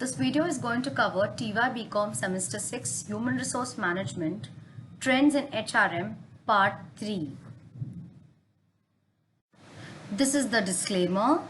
This video is going to cover TYBCOM Semester 6 Human Resource Management Trends in HRM Part 3. This is the disclaimer.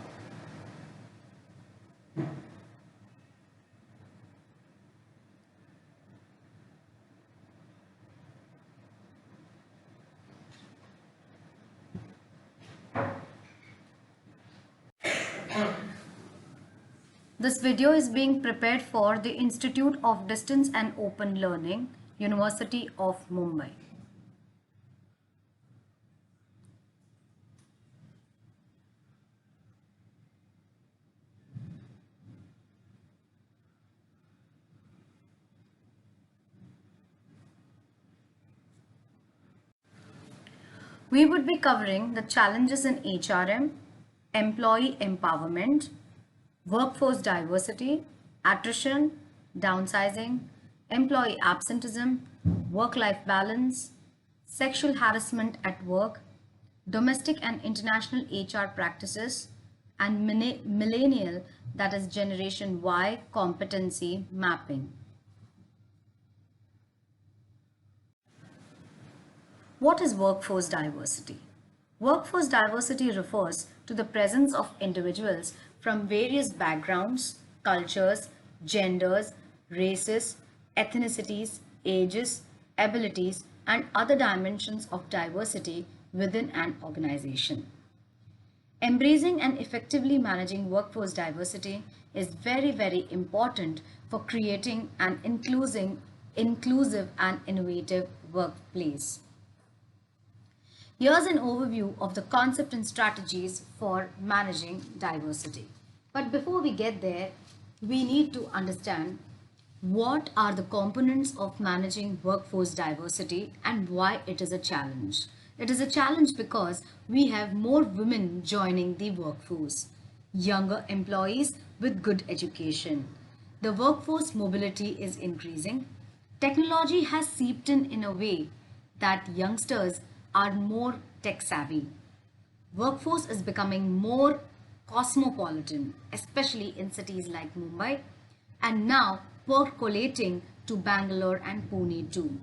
This video is being prepared for the Institute of Distance and Open Learning, University of Mumbai. We would be covering the challenges in HRM, employee empowerment, workforce diversity, attrition, downsizing, employee absenteeism, work-life balance, sexual harassment at work, domestic and international HR practices, and millennial, that is Generation Y, competency mapping. What is workforce diversity? Workforce diversity refers to the presence of individuals from various backgrounds, cultures, genders, races, ethnicities, ages, abilities, and other dimensions of diversity within an organization. Embracing and effectively managing workforce diversity is very important for creating an inclusive and innovative workplace. Here's an overview of the concept and strategies for managing diversity. But before we get there, we need to understand what are the components of managing workforce diversity and why it is a challenge. It is a challenge because we have more women joining the workforce, younger employees with good education. The workforce mobility is increasing. Technology has seeped in a way that youngsters are more tech savvy. Workforce is becoming more cosmopolitan, especially in cities like Mumbai, and now percolating to Bangalore and Pune too.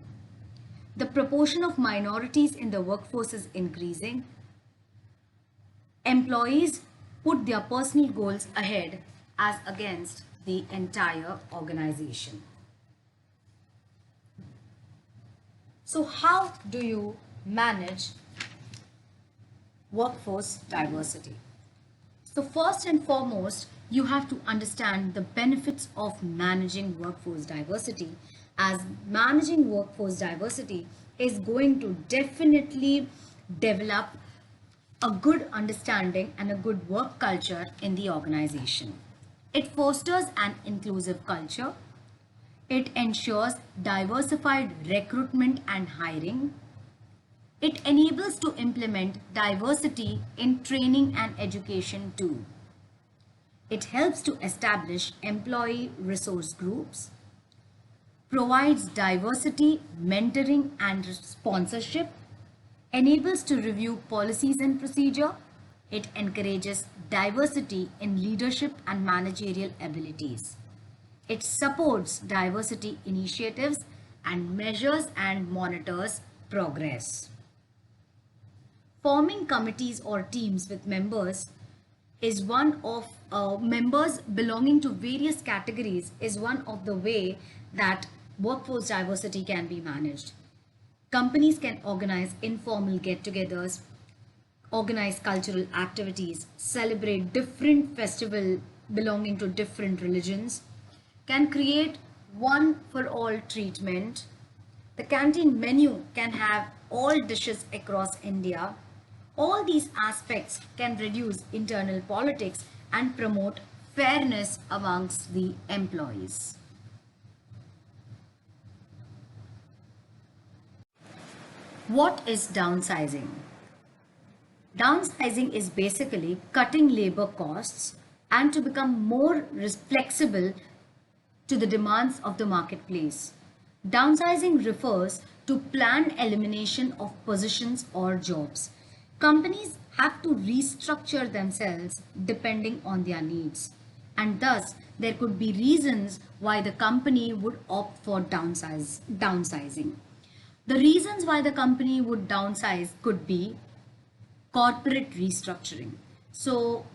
The proportion of minorities in the workforce is increasing. Employees put their personal goals ahead as against the entire organization. So how do you manage workforce diversity? So first and foremost, you have to understand the benefits of managing workforce diversity, as managing workforce diversity is going to definitely develop a good understanding and a good work culture in the organization. It fosters an inclusive culture. It ensures diversified recruitment and hiring. It enables to implement diversity in training and education too. It helps to establish employee resource groups, provides diversity, mentoring and sponsorship, enables to review policies and procedure. It encourages diversity in leadership and managerial abilities. It supports diversity initiatives and measures and monitors progress. Forming committees or teams with members is one of members belonging to various categories is one of the way that workforce diversity can be managed. Companies can organize informal get-togethers, organize cultural activities, celebrate different festivals belonging to different religions, can create one for all treatment. The canteen menu can have all dishes across India. All these aspects can reduce internal politics and promote fairness amongst the employees. What is downsizing? Downsizing is basically cutting labor costs and to become more flexible to the demands of the marketplace. Downsizing refers to planned elimination of positions or jobs. Companies have to restructure themselves depending on their needs. and thus there could be reasons why the company would opt for downsizing. The reasons why the company would downsize could be corporate restructuring. So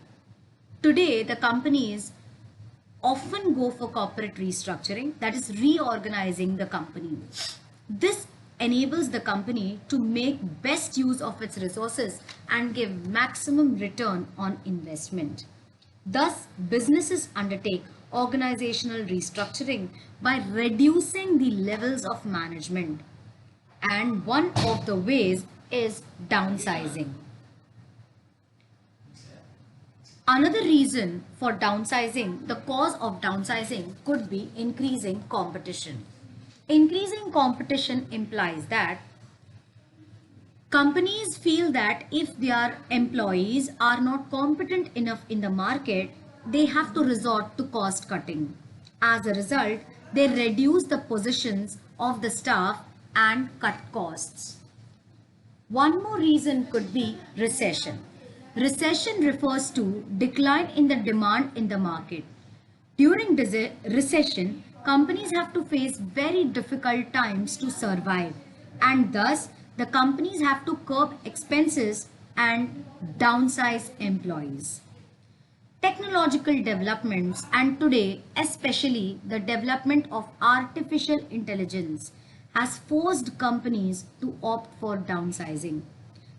today the companies often go for corporate restructuring, that is reorganizing the company. This enables the company to make best use of its resources and give maximum return on investment. Thus, businesses undertake organizational restructuring by reducing the levels of management. And one of the ways is downsizing. Another reason for downsizing, the cause of downsizing could be increasing competition. Increasing competition implies that companies feel that if their employees are not competent enough in the market, they have to resort to cost cutting. As a result, they reduce the positions of the staff and cut costs. One more reason could be recession. Recession refers to decline in the demand in the market. During recession, companies have to face very difficult times to survive, and thus the companies have to curb expenses and downsize employees. Technological developments, and today especially the development of artificial intelligence, has forced companies to opt for downsizing.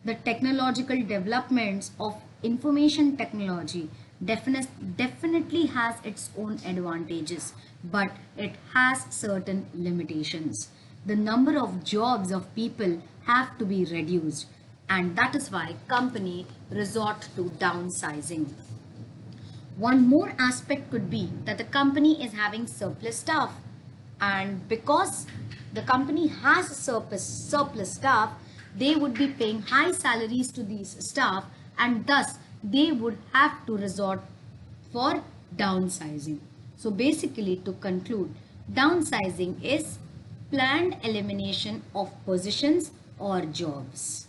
The technological developments of information technology definitely has its own advantages, but it has certain limitations. The number of jobs of people have to be reduced, and that is why company resort to downsizing. One more aspect could be that the company is having surplus staff, and because the company has surplus staff, they would be paying high salaries to these staff, and thus they would have to resort for downsizing. So basically, to conclude, downsizing is planned elimination of positions or jobs.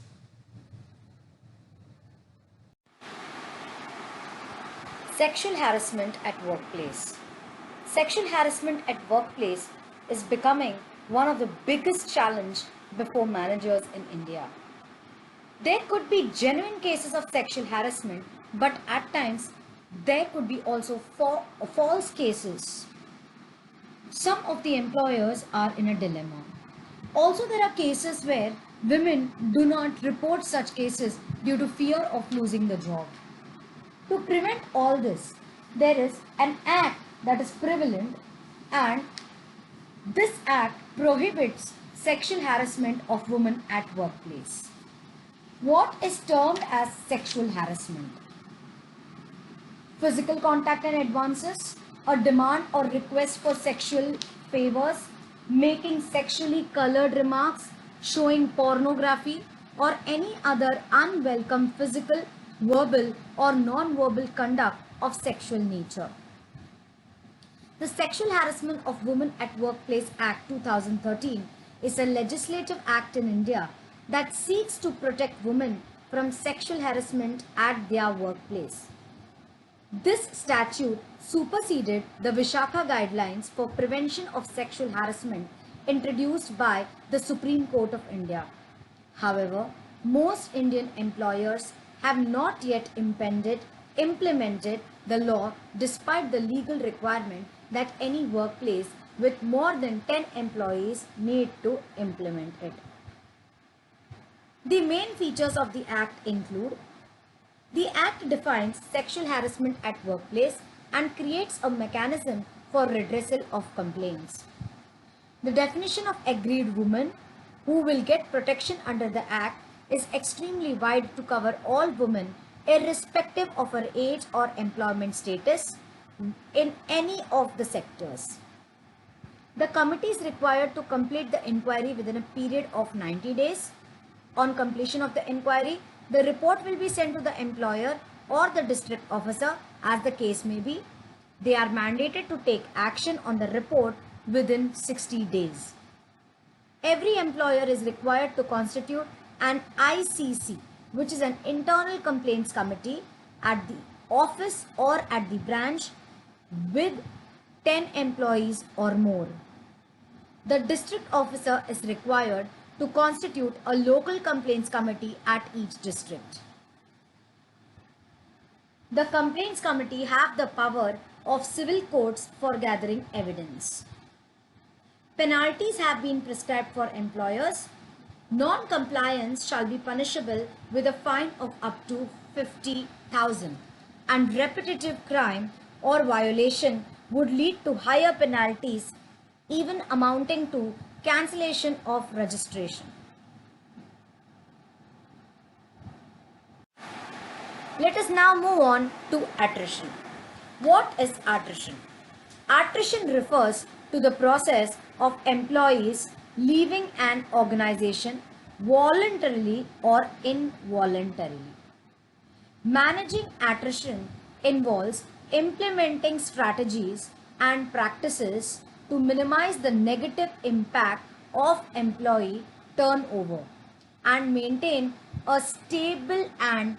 Sexual harassment at workplace. Sexual harassment at workplace is becoming one of the biggest challenge before managers in India. There could be genuine cases of sexual harassment, but at times there could be also false cases. Some of the employers are in a dilemma. Also, there are cases where women do not report such cases due to fear of losing the job. To prevent all this, there is an act that is prevalent, and this act prohibits sexual harassment of women at workplace. What is termed as sexual harassment? Physical contact and advances, a demand or request for sexual favors, making sexually colored remarks, showing pornography, or any other unwelcome physical, verbal or non-verbal conduct of sexual nature. The Sexual Harassment of Women at Workplace Act 2013 is a legislative act in India that seeks to protect women from sexual harassment at their workplace. This statute superseded the Vishakha Guidelines for Prevention of Sexual Harassment introduced by the Supreme Court of India. However, most Indian employers have not yet implemented the law despite the legal requirement that any workplace with more than 10 employees need to implement it. The main features of the Act include: the Act defines sexual harassment at workplace and creates a mechanism for redressal of complaints. The definition of aggrieved woman who will get protection under the Act is extremely wide to cover all women irrespective of her age or employment status in any of the sectors. The committee is required to complete the inquiry within a period of 90 days. On completion of the inquiry, the report will be sent to the employer or the district officer as the case may be. They are mandated to take action on the report within 60 days. Every employer is required to constitute an ICC, which is an internal complaints committee, at the office or at the branch. with 10 employees or more. The district officer is required to constitute a local complaints committee at each district. The complaints committee have the power of civil courts for gathering evidence. Penalties have been prescribed for employers. Non-compliance shall be punishable with a fine of up to 50,000, and repetitive crime or violation would lead to higher penalties, even amounting to cancellation of registration. Let us now move on to attrition. What is attrition? Attrition refers to the process of employees leaving an organization voluntarily or involuntarily. Managing attrition involves implementing strategies and practices to minimize the negative impact of employee turnover and maintain a stable and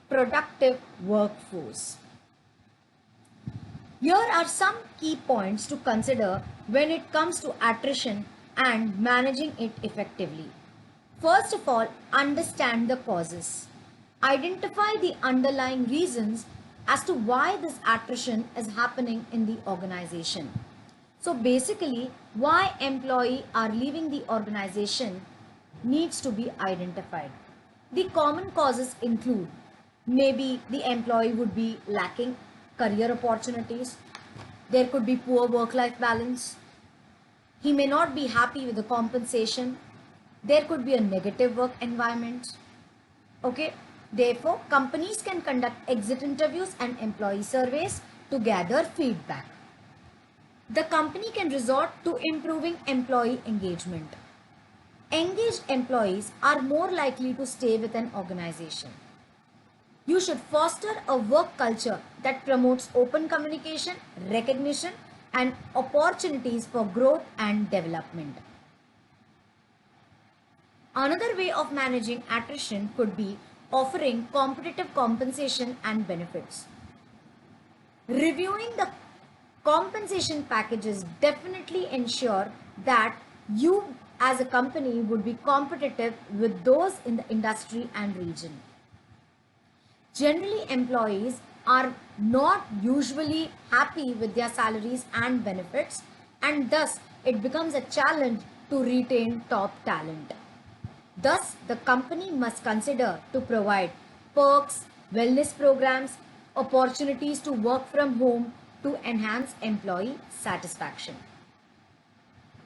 productive workforce. Here are some key points to consider when it comes to attrition and managing it effectively. First of all, understand the causes. Identify the underlying reasons as to why this attrition is happening in the organization. So basically, why employees are leaving the organization needs to be identified. The common causes include maybe the employee would be lacking career opportunities. There could be poor work-life balance. He may not be happy with the compensation. There could be a negative work environment. Okay. Therefore, companies can conduct exit interviews and employee surveys to gather feedback. The company can resort to improving employee engagement. Engaged employees are more likely to stay with an organization. You should foster a work culture that promotes open communication, recognition, and opportunities for growth and development. Another way of managing attrition could be offering competitive compensation and benefits. Reviewing the compensation packages definitely ensure that you as a company would be competitive with those in the industry and region. Generally, employees are not usually happy with their salaries and benefits, and thus it becomes a challenge to retain top talent. Thus, the company must consider to provide perks, wellness programs, opportunities to work from home to enhance employee satisfaction.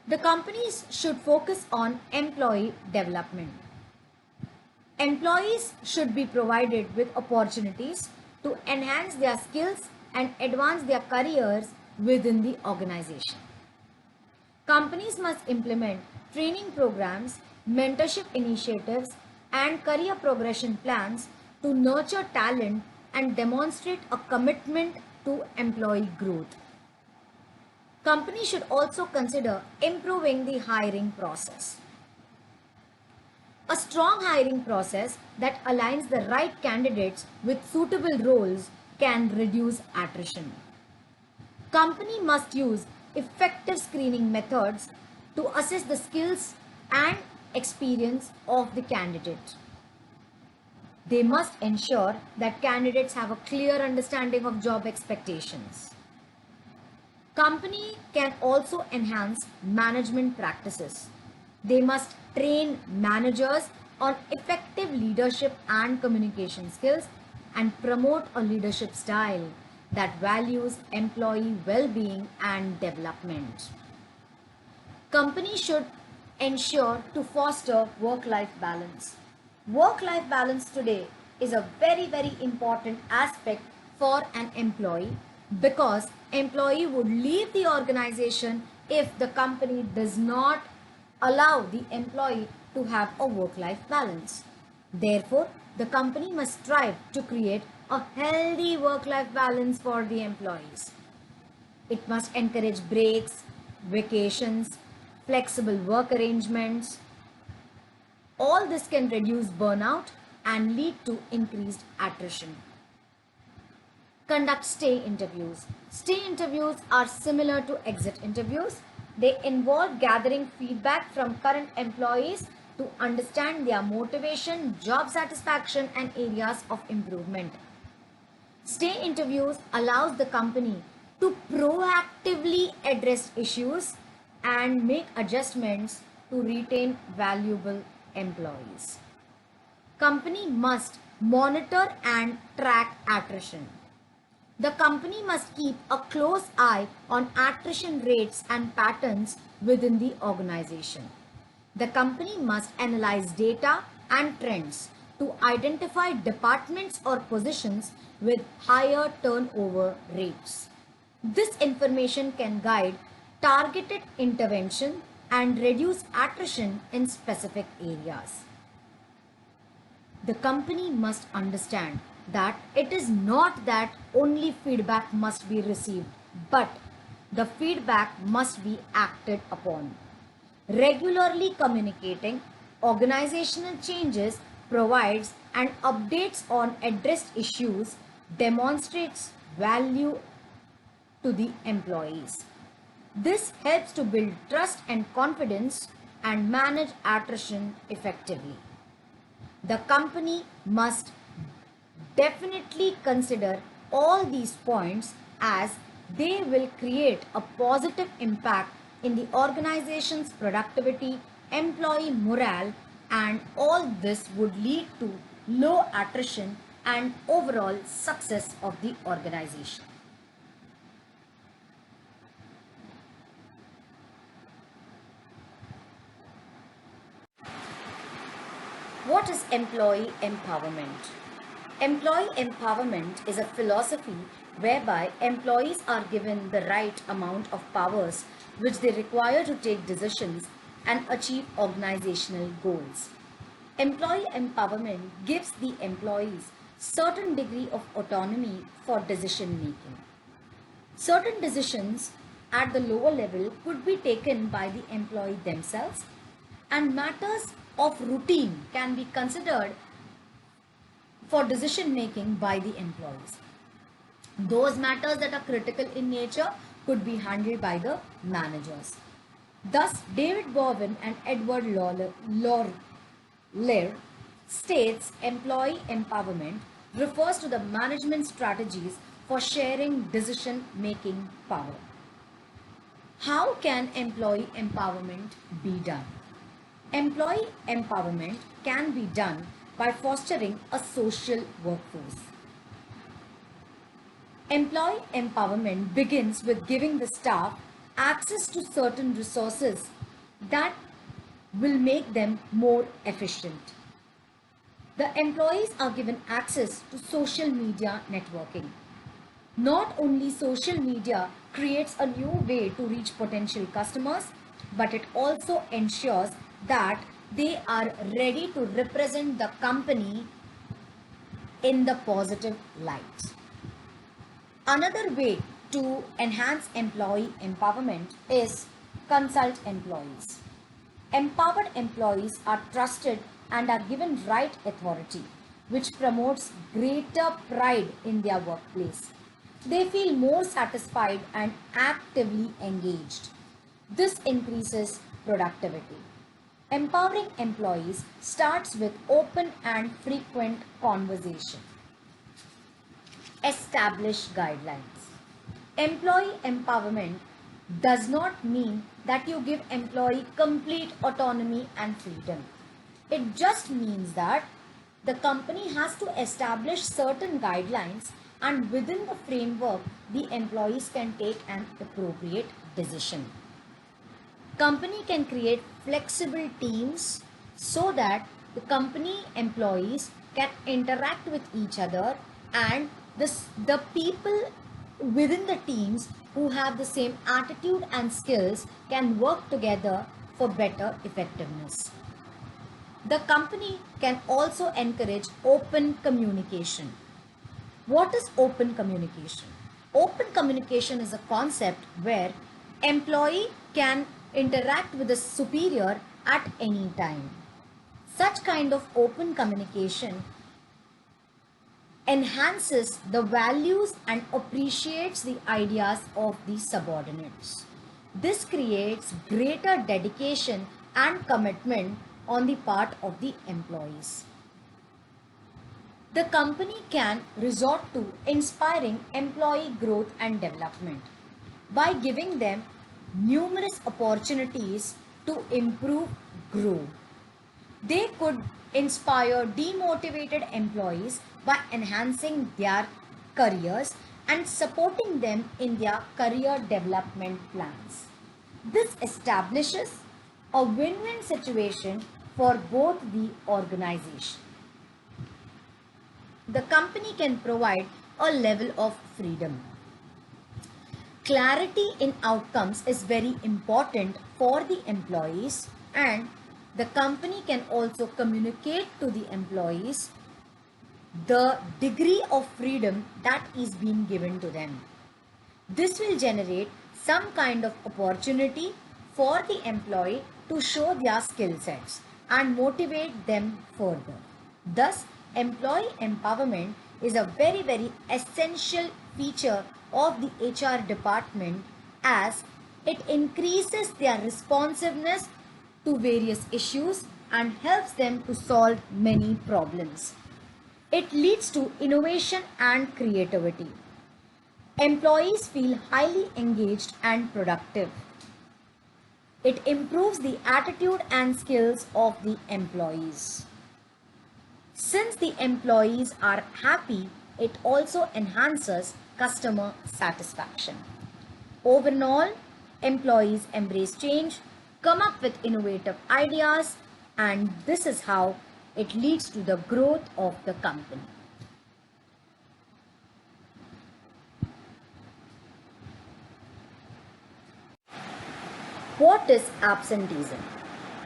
The companies should focus on employee development. Employees should be provided with opportunities to enhance their skills and advance their careers within the organization. Companies must implement training programs, mentorship initiatives, and career progression plans to nurture talent and demonstrate a commitment to employee growth. Companies should also consider improving the hiring process. A strong hiring process that aligns the right candidates with suitable roles can reduce attrition. Company must use effective screening methods to assess the skills and experience of the candidate. They must ensure that candidates have a clear understanding of job expectations. Company can also enhance management practices. They must train managers on effective leadership and communication skills and promote a leadership style that values employee well-being and development. Companies should ensure to foster work-life balance. Work-life balance today is a very important aspect for an employee, because employee would leave the organization if the company does not allow the employee to have a work-life balance. Therefore, the company must strive to create a healthy work-life balance for the employees. It must encourage breaks, vacations, flexible work arrangements. All this can reduce burnout and lead to increased attrition. Conduct stay interviews. Stay interviews are similar to exit interviews. They involve gathering feedback from current employees to understand their motivation, job satisfaction, and areas of improvement. Stay interviews allows the company to proactively address issues and make adjustments to retain valuable employees. Company must monitor and track attrition. The company must keep a close eye on attrition rates and patterns within the organization. The company must analyze data and trends to identify departments or positions with higher turnover rates. This information can guide targeted intervention and reduce attrition in specific areas. The company must understand that it is not that only feedback must be received, but the feedback must be acted upon. Regularly communicating organizational changes provides and updates on addressed issues demonstrates value to the employees. This helps to build trust and confidence and manage attrition effectively. The company must definitely consider all these points as they will create a positive impact in the organization's productivity, employee morale, and all this would lead to low attrition and overall success of the organization. What is employee empowerment? Employee empowerment is a philosophy whereby employees are given the right amount of powers which they require to take decisions and achieve organizational goals. Employee empowerment gives the employees certain degree of autonomy for decision making. Certain decisions at the lower level could be taken by the employee themselves, and matters of routine can be considered for decision making by the employees. Those matters that are critical in nature could be handled by the managers. Thus, David Bowen and Edward Lair states employee empowerment refers to the management strategies for sharing decision making power. How can employee empowerment be done? Employee empowerment can be done by fostering a social workforce. Employee empowerment begins with giving the staff access to certain resources that will make them more efficient. The employees are given access to social media networking. Not only social media creates a new way to reach potential customers, but it also ensures that they are ready to represent the company in the positive light. Another way to enhance employee empowerment is consult employees. Empowered employees are trusted and are given right authority, which promotes greater pride in their workplace. They feel more satisfied and actively engaged. This increases productivity. Empowering employees starts with open and frequent conversation. Establish guidelines. Employee empowerment does not mean that you give employee complete autonomy and freedom. It just means that the company has to establish certain guidelines, and within the framework the employees can take an appropriate decision. Company can create flexible teams so that the company employees can interact with each other, and the people within the teams who have the same attitude and skills can work together for better effectiveness. The company can also encourage open communication. What is open communication? Open communication is a concept where employee can interact with the superior at any time. Such kind of open communication enhances the values and appreciates the ideas of the subordinates. This creates greater dedication and commitment on the part of the employees. The company can resort to inspiring employee growth and development by giving them numerous opportunities to improve, grow. They could inspire demotivated employees by enhancing their careers and supporting them in their career development plans. This establishes a win-win situation for both the organization. The company can provide a level of freedom. Clarity in outcomes is very important for the employees, and the company can also communicate to the employees the degree of freedom that is being given to them. This will generate some kind of opportunity for the employee to show their skill sets and motivate them further. Thus, employee empowerment is a very essential feature of the HR department, as it increases their responsiveness to various issues and helps them to solve many problems. It leads to innovation and creativity. Employees feel highly engaged and productive. It improves the attitude and skills of the employees. Since the employees are happy, it also enhances customer satisfaction. Overall, employees embrace change, come up with innovative ideas, and this is how it leads to the growth of the company. What is absenteeism?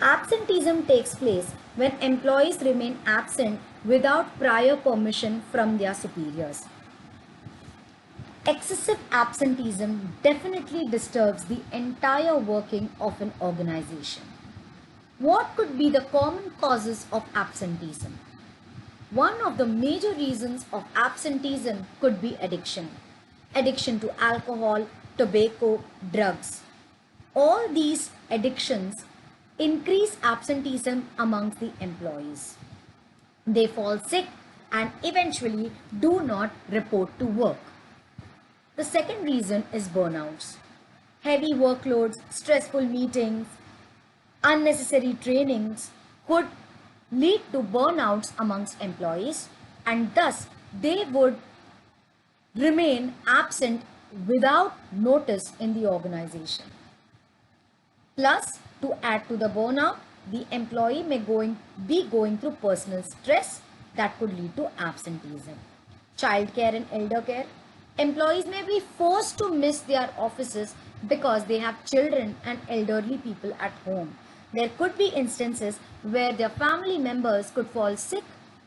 Absenteeism takes place when employees remain absent without prior permission from their superiors. Excessive absenteeism definitely disturbs the entire working of an organization. What could be the common causes of absenteeism? One of the major reasons of absenteeism could be addiction. Addiction to alcohol, tobacco, drugs. All these addictions increase absenteeism amongst the employees. They fall sick and eventually do not report to work. The second reason is burnouts. Heavy workloads, stressful meetings, unnecessary trainings could lead to burnouts amongst employees, and thus they would remain absent without notice in the organization. Plus, to add to the burnout, the employee may be going through personal stress that could lead to absenteeism. Childcare and elder care. Employees may be forced to miss their offices because they have children and elderly people at home. There could be instances where their family members could fall sick,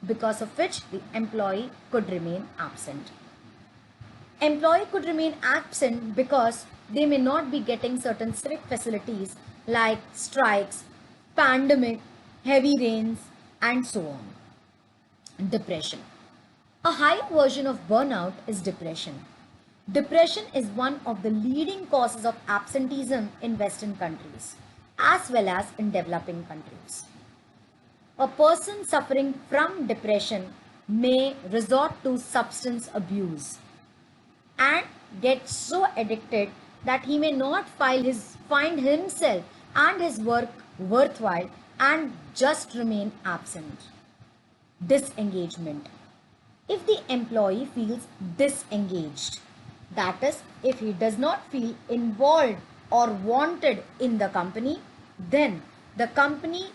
because of which the employee could remain absent. Employee could remain absent because they may not be getting certain civic facilities like strikes, pandemic, heavy rains, and so on. Depression. A high version of burnout is depression. Depression is one of the leading causes of absenteeism in Western countries, as well as in developing countries. A person suffering from depression may resort to substance abuse and get so addicted that he may not find himself and his work worthwhile and just remain absent. Disengagement. If the employee feels disengaged, that is, if he does not feel involved or wanted in the company, then the company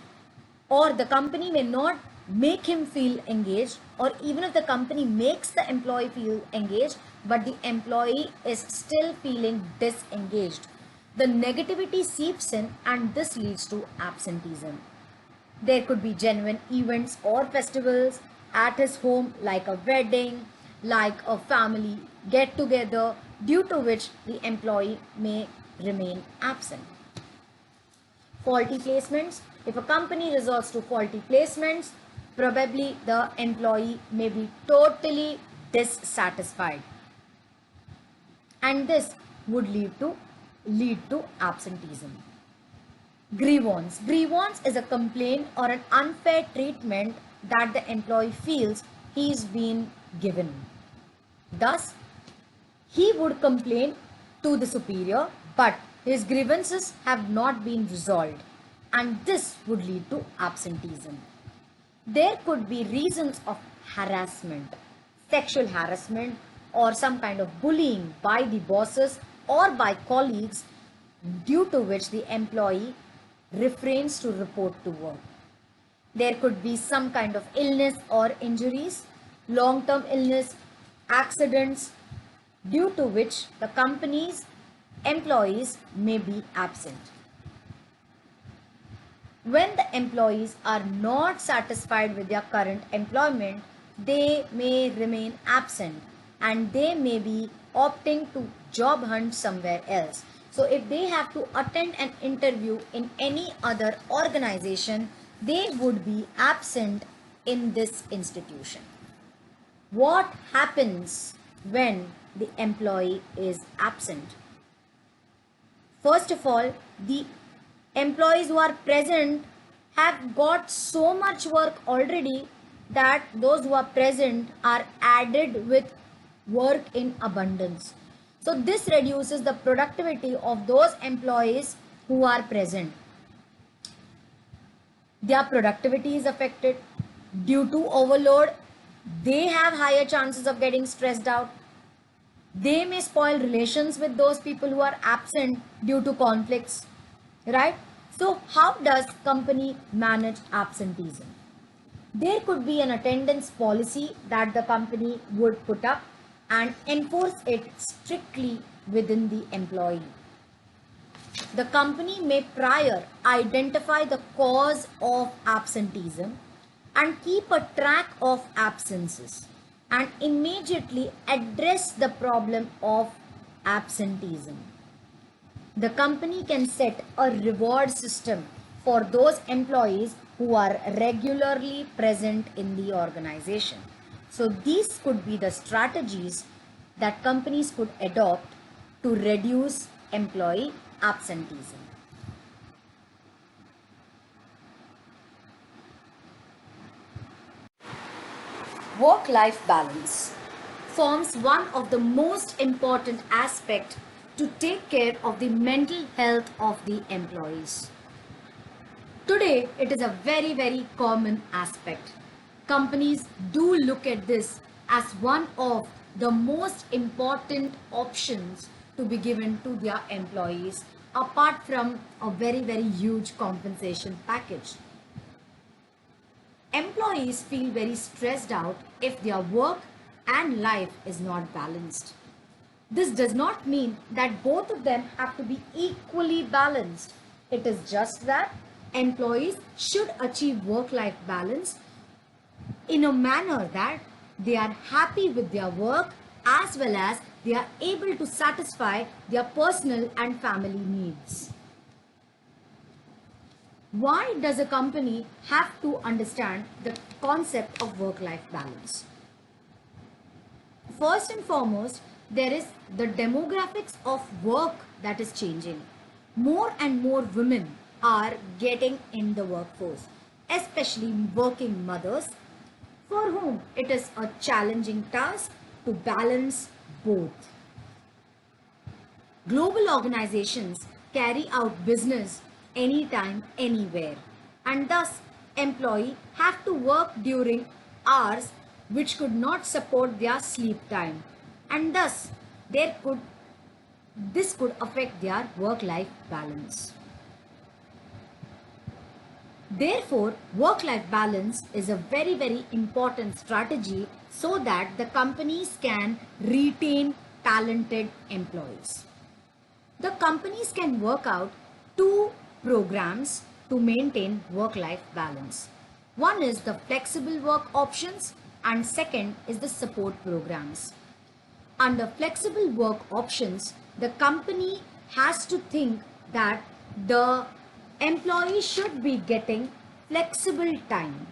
may not make him feel engaged, or even if the company makes the employee feel engaged, but the employee is still feeling disengaged, the negativity seeps in and this leads to absenteeism. There could be genuine events or festivals at his home, like a wedding, like a family get together, due to which the employee may remain absent. Faulty placements. If a company resorts to faulty placements, probably the employee may be totally dissatisfied, and this would lead to absenteeism. Grievance is a complaint or an unfair treatment that the employee feels he's been given. Thus, he would complain to the superior, but his grievances have not been resolved, and this would lead to absenteeism. There could be reasons of harassment, sexual harassment, or some kind of bullying by the bosses or by colleagues, due to which the employee refrains to report to work. There could be some kind of illness or injuries, long-term illness, accidents, due to which the company's employees may be absent. When the employees are not satisfied with their current employment, they may remain absent and they may be opting to job hunt somewhere else. So if they have to attend an interview in any other organization, they would be absent in this institution. What happens when the employee is absent? First of all, the employees who are present have got so much work already that those who are present are added with work in abundance. So this reduces the productivity of those employees who are present. Their productivity is affected. Due to overload, they have higher chances of getting stressed out. They may spoil relations with those people who are absent due to conflicts, right? So how does company manage absenteeism? There could be an attendance policy that the company would put up and enforce it strictly within the employee. The company may prior identify the cause of absenteeism and keep a track of absences and immediately address the problem of absenteeism. The company can set a reward system for those employees who are regularly present in the organization. So these could be the strategies that companies could adopt to reduce employee absenteeism. Work-life balance forms one of the most important aspects to take care of the mental health of the employees. Today, it is a very, very common aspect. Companies do look at this as one of the most important options to be given to their employees, apart from a very, very huge compensation package. Employees feel very stressed out if their work and life is not balanced. This does not mean that both of them have to be equally balanced. It is just that employees should achieve work-life balance in a manner that they are happy with their work as well as they are able to satisfy their personal and family needs. Why does a company have to understand the concept of work-life balance? First and foremost, there is the demographics of work that is changing. More and more women are getting in the workforce, especially working mothers, for whom it is a challenging task to balance both. Global organizations carry out business anytime, anywhere, and thus employees have to work during hours which could not support their sleep time, and thus this could affect their work-life balance. Therefore, work-life balance is a very, very important strategy so that the companies can retain talented employees. The companies can work out two programs to maintain work-life balance. One is the flexible work options and second is the support programs. Under flexible work options, the company has to think that the employee should be getting flexible time.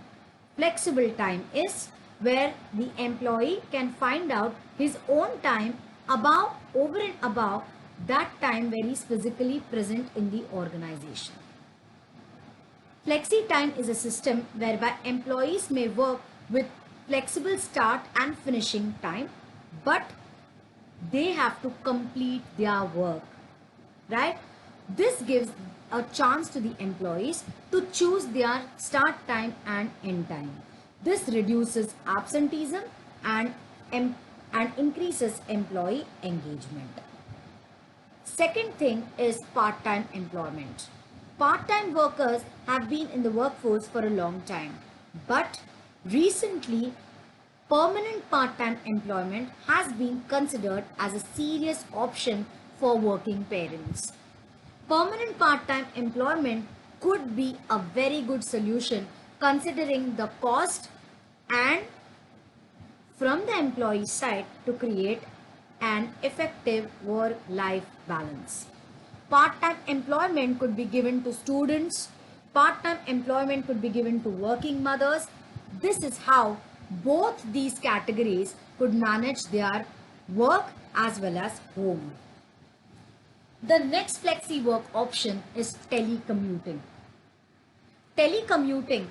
Flexible time is where the employee can find out his own time above, over and above that time where he's physically present in the organization. Flexi time is a system whereby employees may work with flexible start and finishing time, but they have to complete their work, right? This gives a chance to the employees to choose their start time and end time. This reduces absenteeism and, and increases employee engagement. Second thing is part-time employment. Part-time workers have been in the workforce for a long time, but recently permanent part-time employment has been considered as a serious option for working parents. Permanent part-time employment could be a very good solution considering the cost and from the employee side to create an effective work-life balance. Part-time employment could be given to students. Part-time employment could be given to working mothers. This is how both these categories could manage their work as well as home. The next flexi work option is telecommuting. Telecommuting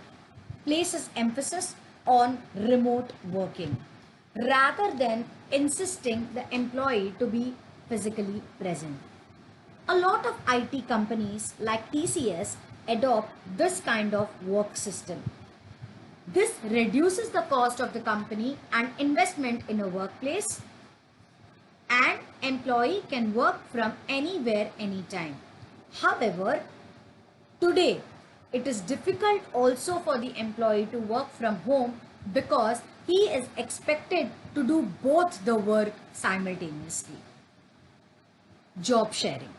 places emphasis on remote working rather than insisting the employee to be physically present. A lot of IT companies like TCS adopt this kind of work system. This reduces the cost of the company and investment in a workplace, and employee can work from anywhere anytime. However, today it is difficult also for the employee to work from home because he is expected to do both the work simultaneously. Job sharing.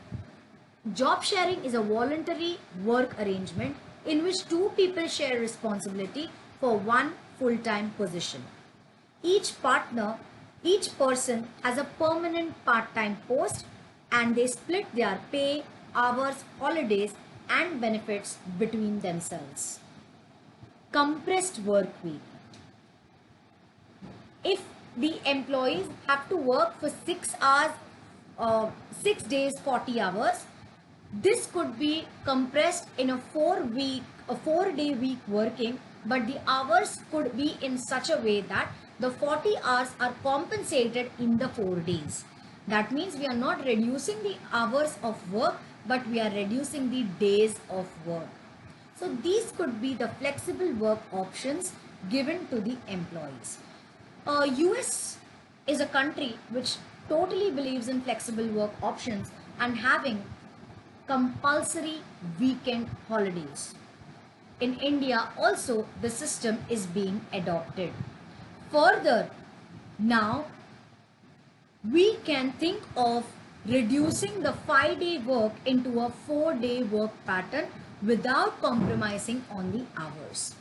Job sharing is a voluntary work arrangement in which two people share responsibility for one full-time position. Each partner, each person has a permanent part-time post and they split their pay, hours, holidays and benefits between themselves. Compressed work week. If the employees have to work for 6 hours, 6 days, 40 hours, this could be compressed in a 4-day week working, but the hours could be in such a way that the 40 hours are compensated in the 4 days. That means we are not reducing the hours of work, but we are reducing the days of work. So these could be the flexible work options given to the employees. US is a country which totally believes in flexible work options and having compulsory weekend holidays. In India also the system is being adopted. Further, now we can think of reducing the 5-day work into a 4-day work pattern without compromising on the hours.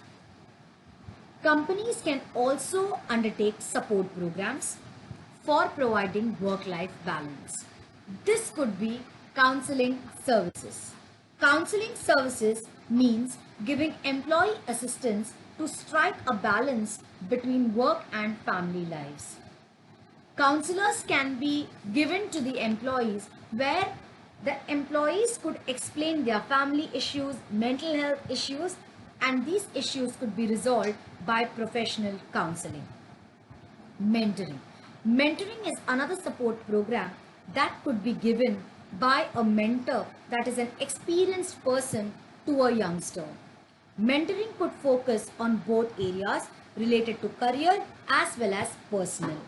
Companies can also undertake support programs for providing work-life balance. This could be counseling services. Counseling services means giving employee assistance to strike a balance between work and family lives. Counselors can be given to the employees where the employees could explain their family issues, mental health issues, and these issues could be resolved by professional counseling. Mentoring. Mentoring is another support program that could be given by a mentor that is an experienced person to a youngster. Mentoring could focus on both areas related to career as well as personal.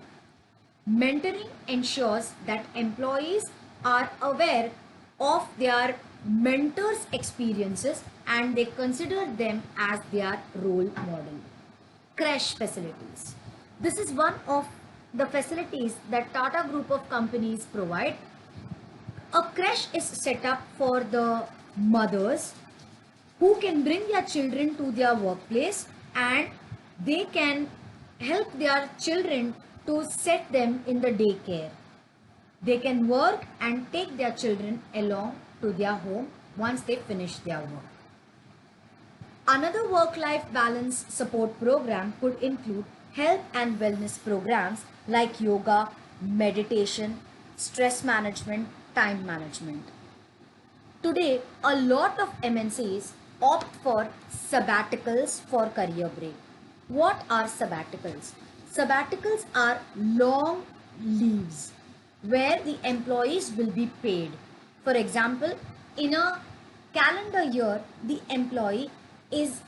Mentoring ensures that employees are aware of their mentors' experiences and they consider them as their role model. Crash facilities. This is one of the facilities that Tata Group of companies provide. A crash is set up for the mothers who can bring their children to their workplace and they can help their children to set them in the daycare. They can work and take their children along to their home once they finish their work. Another work-life balance support program could include health and wellness programs like yoga, meditation, stress management, time management. Today, a lot of MNCs opt for sabbaticals for career break. What are sabbaticals? Sabbaticals are long leaves where the employees will be paid. For example, in a calendar year, the employee is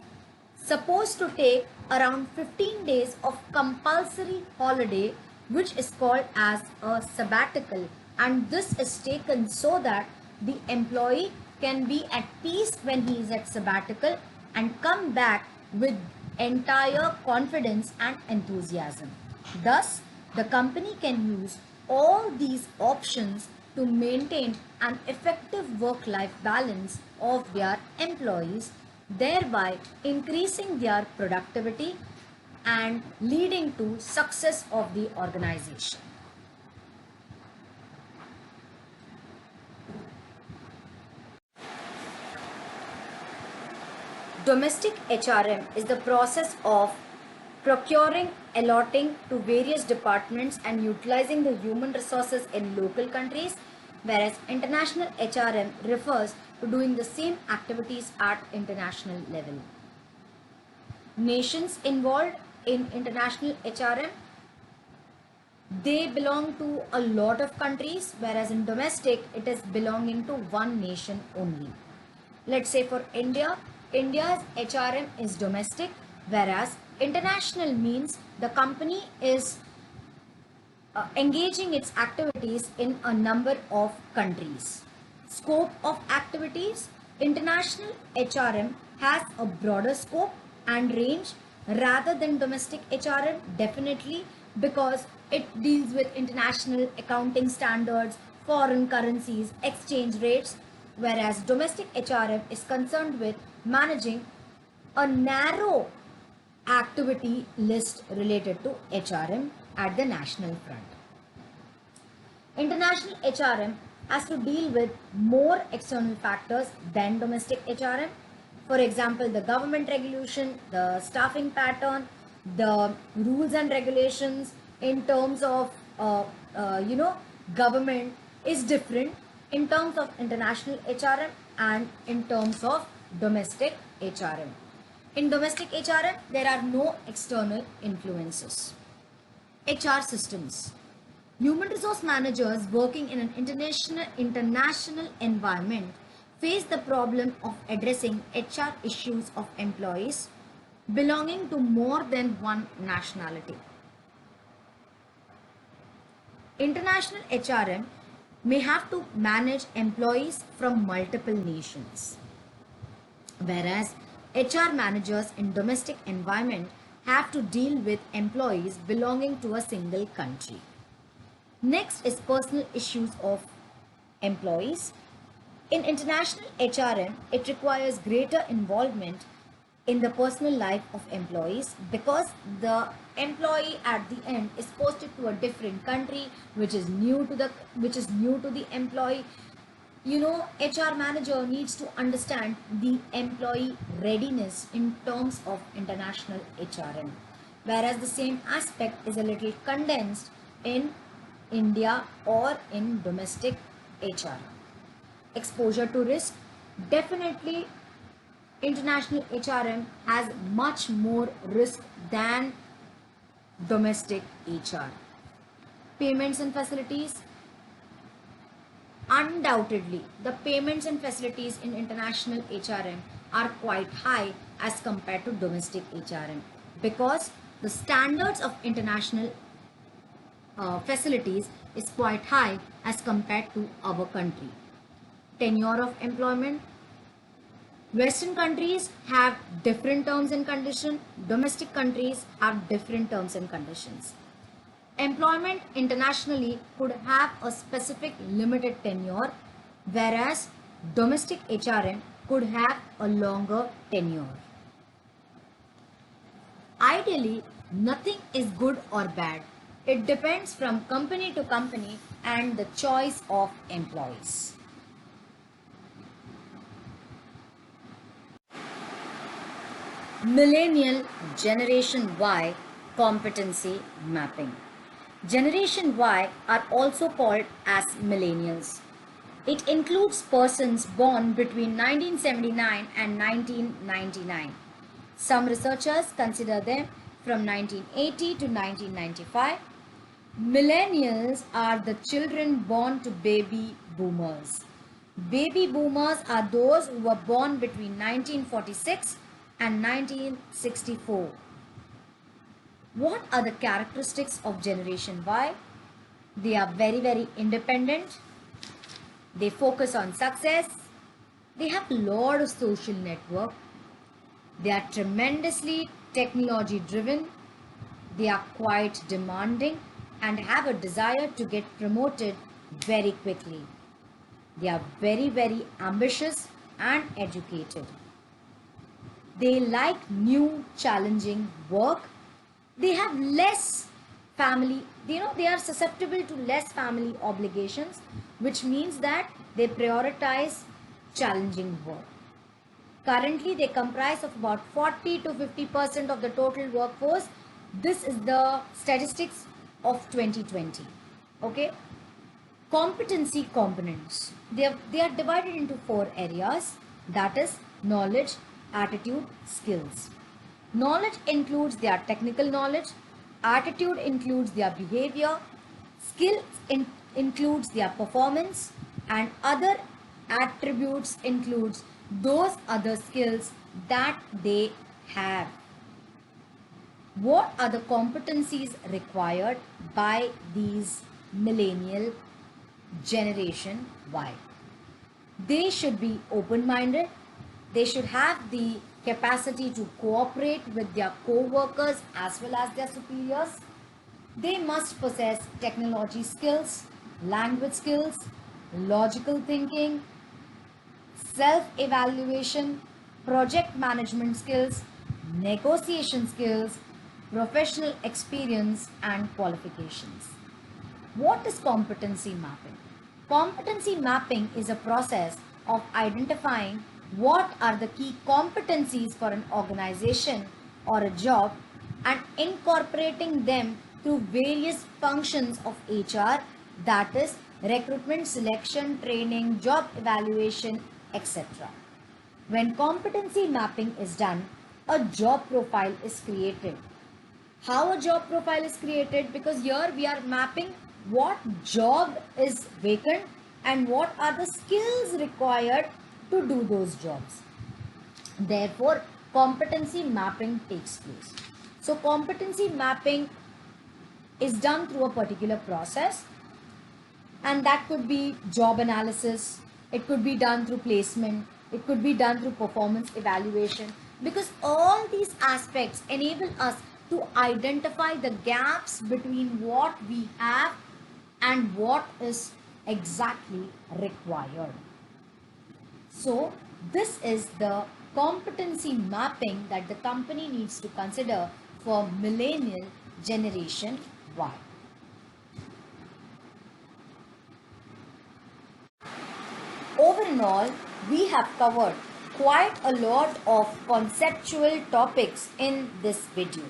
supposed to take around 15 days of compulsory holiday, which is called as a sabbatical, and this is taken so that the employee can be at peace when he is at sabbatical and come back with entire confidence and enthusiasm. Thus, the company can use all these options to maintain an effective work-life balance of their employees, thereby increasing their productivity and leading to success of the organization. Domestic HRM is the process of procuring, allotting to various departments and utilizing the human resources in local countries, whereas international HRM refers to doing the same activities at international level. Nations involved in international HRM, they belong to a lot of countries, whereas in domestic it is belonging to one nation only. Let's say for India, India's HRM is domestic, whereas international means the company is engaging its activities in a number of countries. Scope of activities: international HRM has a broader scope and range rather than domestic HRM, definitely, because it deals with international accounting standards, foreign currencies, exchange rates, whereas domestic HRM is concerned with managing a narrow activity list related to HRM at the national front. International HRM has to deal with more external factors than domestic HRM. For example, the government regulation, the staffing pattern, the rules and regulations in terms of government is different in terms of international HRM and in terms of domestic HRM. In domestic HRM, there are no external influences. HR systems. Human resource managers working in an international environment face the problem of addressing HR issues of employees belonging to more than one nationality. International HRM may have to manage employees from multiple nations, whereas HR managers in domestic environment have to deal with employees belonging to a single country. Next is personal issues of employees. In international HRM, it requires greater involvement in the personal life of employees because the employee at the end is posted to a different country which is new to the employee. HR manager needs to understand the employee readiness in terms of international HRM, whereas the same aspect is a little condensed in India or in domestic HR. Exposure to risk: definitely international HRM has much more risk than domestic HR. Payments and facilities: undoubtedly, the payments and facilities in international HRM are quite high as compared to domestic HRM because the standards of international facilities is quite high as compared to our country. Tenure of employment: Western countries have different terms and conditions, domestic countries have different terms and conditions. Employment internationally could have a specific limited tenure, whereas domestic HRM could have a longer tenure. Ideally, nothing is good or bad. It depends from company to company and the choice of employees. Millennial Generation Y competency mapping. Generation Y are also called as millennials. It includes persons born between 1979 and 1999. Some researchers consider them from 1980 to 1995. Millennials are the children born to baby boomers. Baby boomers are those who were born between 1946 and 1964. What are the characteristics of Generation Y? They are very, very independent. They focus on success. They have a lot of social network. They are tremendously technology driven. They are quite demanding and have a desire to get promoted very quickly. They are very, very ambitious and educated. They like new, challenging work. They have less family, they are susceptible to less family obligations, which means that they prioritize challenging work. Currently, they comprise of about 40 to 50% of the total workforce. This is the statistics of 2020. Okay. Competency components. They are divided into 4 areas. That is knowledge, attitude, skills. Knowledge includes their technical knowledge. Attitude includes their behavior. Skill includes their performance. And other attributes includes those other skills that they have. What are the competencies required by these millennial Generation Y? They should be open-minded. They should have the capacity to cooperate with their co-workers as well as their superiors. They must possess technology skills, language skills, logical thinking, self-evaluation, project management skills, negotiation skills, professional experience and qualifications. What is competency mapping? Competency mapping is a process of identifying what are the key competencies for an organization or a job and incorporating them through various functions of HR, that is recruitment, selection, training, job evaluation, etc. When competency mapping is done, a job profile is created. How a job profile is created? Because here we are mapping what job is vacant and what are the skills required to do those jobs. Therefore, competency mapping takes place. So, competency mapping is done through a particular process, and that could be job analysis, it could be done through placement, it could be done through performance evaluation, because all these aspects enable us to identify the gaps between what we have and what is exactly required. So this is the competency mapping that the company needs to consider for millennial Generation Y. Overall, we have covered quite a lot of conceptual topics in this video.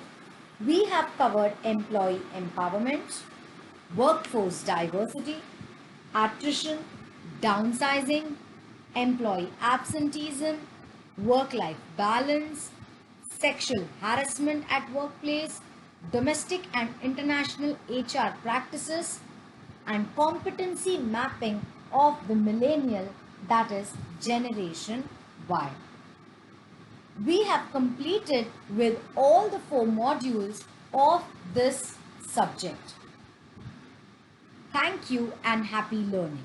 We have covered employee empowerment, workforce diversity, attrition, downsizing, employee absenteeism, work-life balance, sexual harassment at workplace, domestic and international HR practices, and competency mapping of the millennial, that is Generation Y. We have completed with all the 4 modules of this subject. Thank you and happy learning.